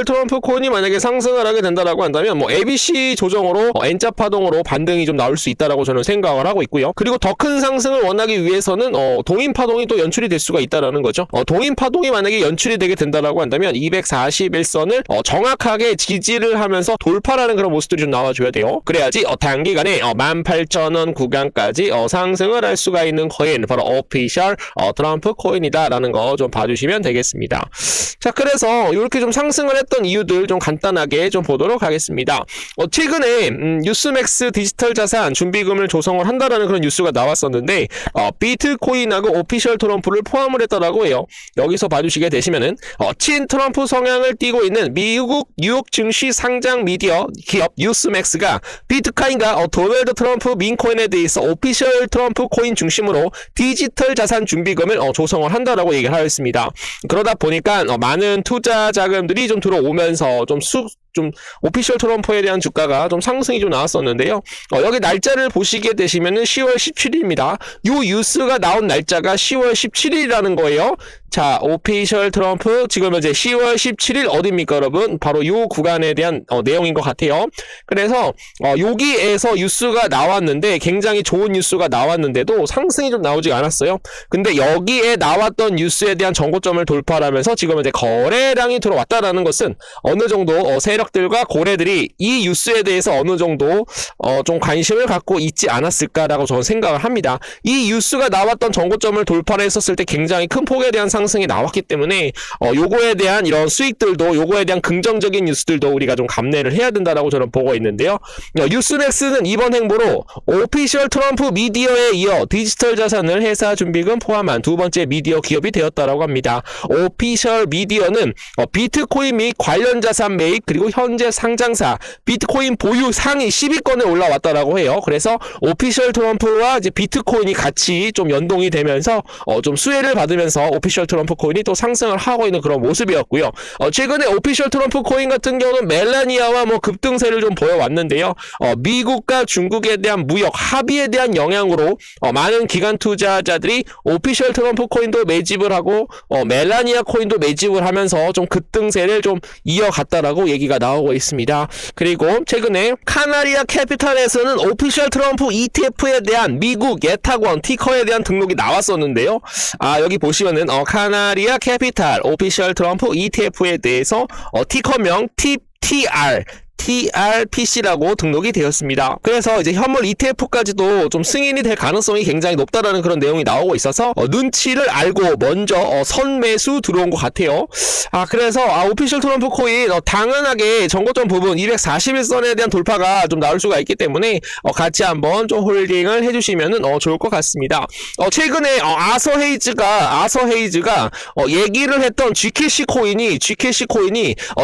오피셜 트럼프 코인이 만약에 상승을 하게 된다라고 한다면 뭐 ABC 조정으로 N자 파동으로 반등이 좀 나올 수 있다라고 저는 생각을 하고 있고요. 그리고 더 큰 상승을 원하기 위해서는 동인 파동이 또 연출이 될 수가 있다라는 거죠. 동인 파동이 만약에 연출이 되게 된다라고 한다면 241선을 정확하게 지지를 하면서 돌파라는 그런 모습들이 좀 나와줘야 돼요. 그래야지 단기간에 18,000원 구간까지 상승을 할 수가 있는 코인, 바로 오피셜 트럼프 코인이다라는 거 좀 봐주시면 되겠습니다. 자, 그래서 이렇게 좀 상승을 했던 이유들 좀 간단하게 좀 보도록 하겠습니다. 최근에 뉴스맥스 디지털 자산 준비금을 조성을 한다라는 그런 뉴스가 나왔었는데 비트코인하고 오피셜 트럼프를 포함을 했다라고 해요. 여기서 봐주시게 되시면은 친 트럼프 성향을 띠고 있는 미국 뉴욕 증시 상장 미디어 기업 뉴스맥스가 비트코인과 도널드 트럼프 민코인에 대해서 오피셜 트럼프 코인 중심으로 디지털 자산 준비금을 조성을 한다라고 얘기를 하였습니다. 그러다 보니까 많은 투자 자금들이 좀 들어오면서 좀 오피셜 트럼프에 대한 주가가 좀 상승이 좀 나왔었는데요. 여기 날짜를 보시게 되시면은 10월 17일입니다. 요 뉴스가 나온 날짜가 10월 17일이라는 거예요. 자, 오피셜 트럼프 지금 이제 10월 17일 어디입니까, 여러분? 바로 요 구간에 대한 내용인 것 같아요. 그래서 여기에서 뉴스가 나왔는데 굉장히 좋은 뉴스가 나왔는데도 상승이 좀 나오지 않았어요. 근데 여기에 나왔던 뉴스에 대한 정고점을 돌파하면서 지금 이제 거래량이 들어왔다라는 것은 어느 정도 세력들과 고래들이 이 뉴스에 대해서 어느 정도 좀 관심을 갖고 있지 않았을까라고 저는 생각을 합니다. 이 뉴스가 나왔던 정고점을 돌파를 했었을 때 굉장히 큰 폭에 대한 상승이 나왔기 때문에 요거에 대한 이런 수익들도, 요거에 대한 긍정적인 뉴스들도 우리가 좀 감내를 해야 된다라고 저는 보고 있는데요. 뉴스맥스는 이번 행보로 오피셜 트럼프 미디어에 이어 디지털 자산을 회사 준비금 포함한 두 번째 미디어 기업이 되었다라고 합니다. 오피셜 미디어는 비트코인 및 관련 자산 매입, 그리고 현재 상장사 비트코인 보유 상위 10위권에 올라왔다라고 해요. 그래서 오피셜 트럼프와 이제 비트코인이 같이 좀 연동이 되면서 좀 수혜를 받으면서 오피셜 트럼프 코인이 또 상승을 하고 있는 그런 모습이었고요. 최근에 오피셜 트럼프 코인 같은 경우는 멜라니아와 뭐 급등세를 좀 보여왔는데요. 미국과 중국에 대한 무역 합의에 대한 영향으로 많은 기관 투자자들이 오피셜 트럼프 코인도 매집을 하고 멜라니아 코인도 매집을 하면서 좀 급등세를 좀 이어갔다라고 얘기가 나오고 있습니다. 그리고 최근에 카나리아 캐피탈에서는 오피셜 트럼프 ETF에 대한 미국 예탁원 티커에 대한 등록이 나왔었는데요. 여기 보시면은 카나리아 캐피탈 오피셜 트럼프 ETF에 대해서 티커명 TRPC라고 등록이 되었습니다. 그래서 이제 현물 ETF까지도 좀 승인이 될 가능성이 굉장히 높다라는 그런 내용이 나오고 있어서 눈치를 알고 먼저 선매수 들어온 것 같아요. 그래서 오피셜 트럼프 코인 당연하게 정고점 부분 241선에 대한 돌파가 좀 나올 수가 있기 때문에 같이 한번 좀 홀딩을 해주시면은 좋을 것 같습니다. 최근에 아서 헤이즈가 얘기를 했던 GKC 코인이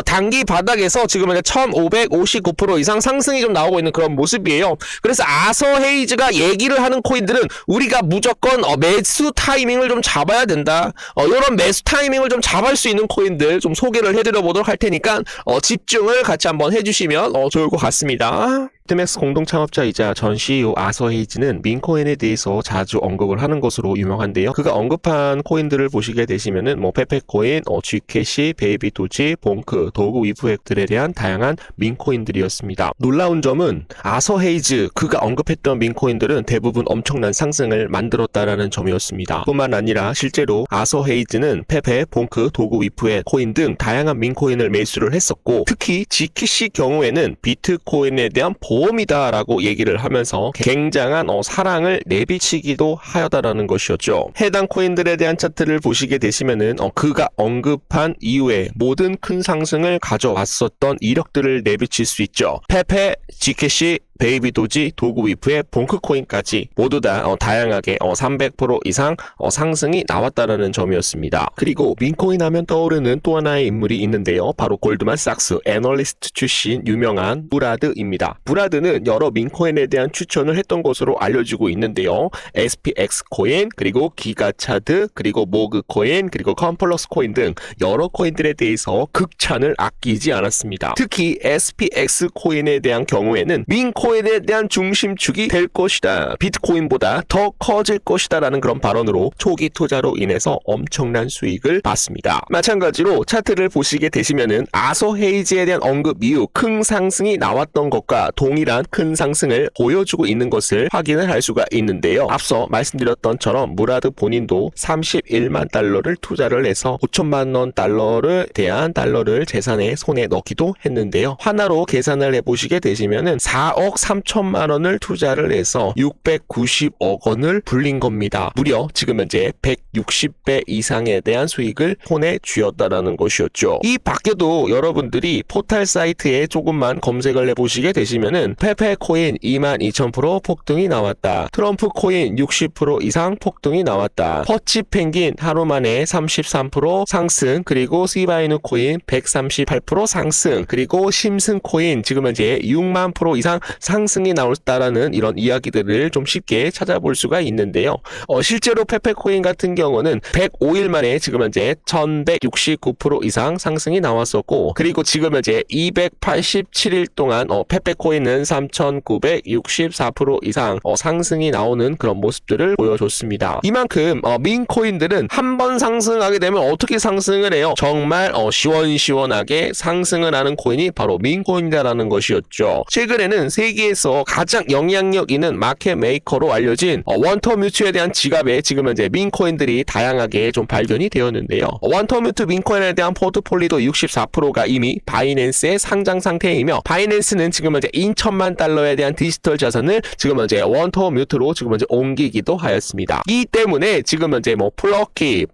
단기 바닥에서 지금 1,559% 이상 상승이 좀 나오고 있는 그런 모습이에요. 그래서 아서 헤이즈가 얘기를 하는 코인들은 우리가 무조건 매수 타이밍을 좀 잡아야 된다. 이런 매수 타이밍을 좀 잡을 수 있는 코인들 좀 소개를 해드려 보도록 할 테니까 집중을 같이 한번 해주시면 좋을 것 같습니다. 비트맥스 공동 창업자이자 전 CEO 아서 헤이즈는 민코인에 대해서 자주 언급을 하는 것으로 유명한데요. 그가 언급한 코인들을 보시게 되시면은 페페코인, G캐시, 베이비도지, 봉크, 도구 위프액들에 대한 다양한 민코인들이었습니다. 놀라운 점은 아서 헤이즈 그가 언급했던 민코인들은 대부분 엄청난 상승을 만들었다라는 점이었습니다. 뿐만 아니라 실제로 아서 헤이즈는 페페, 봉크, 도구 위프액 코인 등 다양한 민코인을 매수를 했었고, 특히 G캐시 경우에는 비트코인에 대한 보험이다라고 얘기를 하면서 굉장한 사랑을 내비치기도 하였다라는 것이었죠. 해당 코인들에 대한 차트를 보시게 되시면은 그가 언급한 이후에 모든 큰 상승을 가져왔었던 이력들을 내비칠 수 있죠. 페페, G캐시, 베이비도지, 도구 위프의 봉크코인까지 모두 다 다양하게 300% 이상 상승이 나왔다라는 점이었습니다. 그리고 민코인 하면 떠오르는 또 하나의 인물이 있는데요. 바로 골드만삭스 애널리스트 출신 유명한 브라드입니다. 브라드는 여러 민코인에 대한 추천을 했던 것으로 알려지고 있는데요. SPX 코인, 그리고 기가차드, 그리고 모그코인, 그리고 컴플러스 코인 등 여러 코인들에 대해서 극찬을 아끼지 않았습니다. 특히 SPX 코인에 대한 경우에는 민코인 비트코인에 대한 중심축이 될 것이다. 비트코인보다 더 커질 것이다 라는 그런 발언으로 초기 투자로 인해서 엄청난 수익을 봤습니다. 마찬가지로 차트를 보시게 되시면은 아서 헤이즈에 대한 언급 이후 큰 상승이 나왔던 것과 동일한 큰 상승을 보여주고 있는 것을 확인을 할 수가 있는데요. 앞서 말씀드렸던처럼 무라드 본인도 31만 달러를 투자를 해서 5천만 원 달러를 대한 달러를 재산에 손에 넣기도 했는데요. 하나로 계산을 해보시게 되시면은 4억 3천만 원을 투자를 해서 690억 원을 불린 겁니다. 무려 지금 현재 160배 이상에 대한 수익을 손에 쥐었다라는 것이었죠. 이 밖에도 여러분들이 포탈 사이트에 조금만 검색을 해보시게 되시면은 페페코인 22,000% 폭등이 나왔다. 트럼프 코인 60% 이상 폭등이 나왔다. 퍼치 펭귄 하루 만에 33% 상승, 그리고 시바이누 코인 138% 상승, 그리고 심슨 코인 지금 현재 6만 % 이상 상승이 나왔다라는 이런 이야기들을 좀 쉽게 찾아볼 수가 있는데요. 실제로 페페코인 같은 경우는 105일 만에 지금 현재 1169% 이상 상승이 나왔었고, 그리고 지금 현재 287일 동안 페페코인은 3964% 이상 상승이 나오는 그런 모습들을 보여줬습니다. 이만큼 민코인들은 한 번 상승하게 되면 어떻게 상승을 해요? 정말 시원시원하게 상승을 하는 코인이 바로 민코인이라는 것이었죠. 최근에는 세계에서 가장 영향력 있는 마켓 메이커로 알려진 원터뮤트에 대한 지갑에 지금 현재 민코인들이 다양하게 좀 발견이 되었는데요. 원터뮤트 민코인에 대한 포트폴리오 64%가 이미 바이낸스의 상장 상태이며, 바이낸스는 지금 현재 2천만 달러에 대한 디지털 자산을 지금 현재 원터뮤트로 지금 현재 옮기기도 하였습니다. 이 때문에 지금 현재 플러키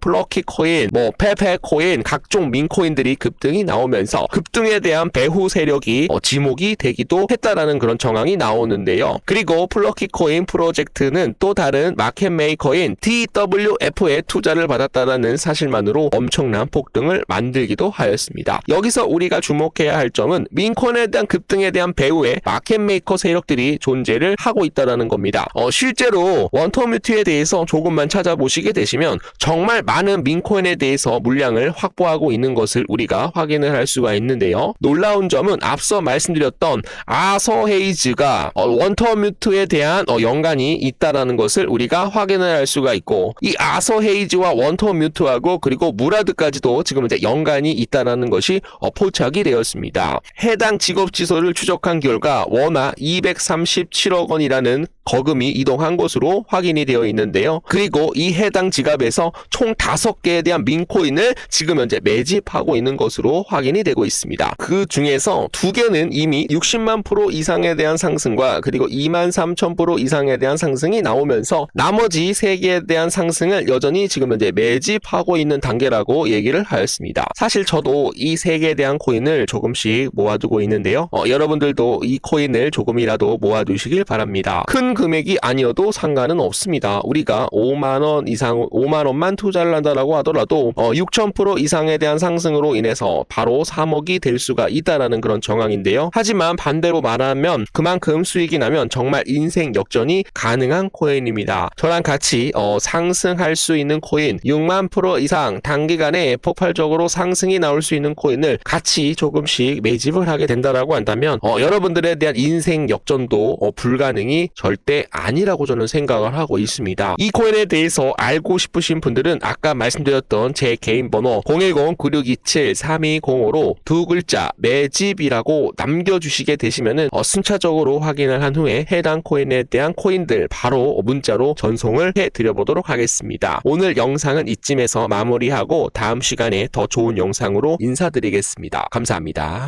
코인, 페페 코인, 각종 민코인들이 급등이 나오면서 급등에 대한 배후 세력이 지목이 되기도 했다라는 그런 정황이 나오는데요. 그리고 플러키 코인 프로젝트는 또 다른 마켓 메이커인 TWF에 투자를 받았다라는 사실만으로 엄청난 폭등을 만들기도 하였습니다. 여기서 우리가 주목해야 할 점은 민코인에 대한 급등에 대한 배후에 마켓 메이커 세력들이 존재를 하고 있다라는 겁니다. 실제로 원터뮤트에 대해서 조금만 찾아보시게 되시면 정말 많은 민코인에 대해서 물량을 확보하고 있는 것을 우리가 확인을 할 수가 있는데요. 놀라운 점은 앞서 말씀드렸던 아서 헤이즈가 원터뮤트에 대한 연관이 있다라는 것을 우리가 확인을 할 수가 있고, 이 아서 헤이즈와 원터뮤트하고 그리고 무라드까지도 지금 이제 연관이 있다라는 것이 포착이 되었습니다. 해당 직업 지소를 추적한 결과 원화 237억 원이라는 거금이 이동한 것으로 확인이 되어 있는데요. 그리고 이 해당 지갑에서 총 5개에 대한 민코인을 지금 현재 매집하고 있는 것으로 확인이 되고 있습니다. 그 중에서 2개는 이미 60만 % 이상에 대한 상승과 그리고 23,000% 이상에 대한 상승이 나오면서 나머지 3개에 대한 상승을 여전히 지금 현재 매집하고 있는 단계라고 얘기를 하였습니다. 사실 저도 이 3개에 대한 코인을 조금씩 모아두고 있는데요. 여러분들도 이 코인을 조금이라도 모아두시길 바랍니다. 큰 금액이 아니어도 상관은 없습니다. 우리가 5만원 이상, 5만원만 투자를 한다라고 하더라도 6,000% 이상에 대한 상승으로 인해서 바로 3억이 될 수가 있다라는 그런 정황인데요. 하지만 반대로 말하면 그만큼 수익이 나면 정말 인생 역전이 가능한 코인입니다. 저랑 같이 상승할 수 있는 코인 6만 % 이상 단기간에 폭발적으로 상승이 나올 수 있는 코인을 같이 조금씩 매집을 하게 된다라고 한다면 여러분들에 대한 인생 역전도 불가능이 절대 아니라고 저는 생각을 하고 있습니다. 이 코인에 대해서 알고 싶으신 분들은 아까 말씀드렸던 제 개인 번호 010-9627-3205로 2글자 매집이라고 남겨주시게 되시면은 순차적으로 확인을 한 후에 해당 코인에 대한 코인들 바로 문자로 전송을 해드려보도록 하겠습니다. 오늘 영상은 이쯤에서 마무리하고 다음 시간에 더 좋은 영상으로 인사드리겠습니다. 감사합니다.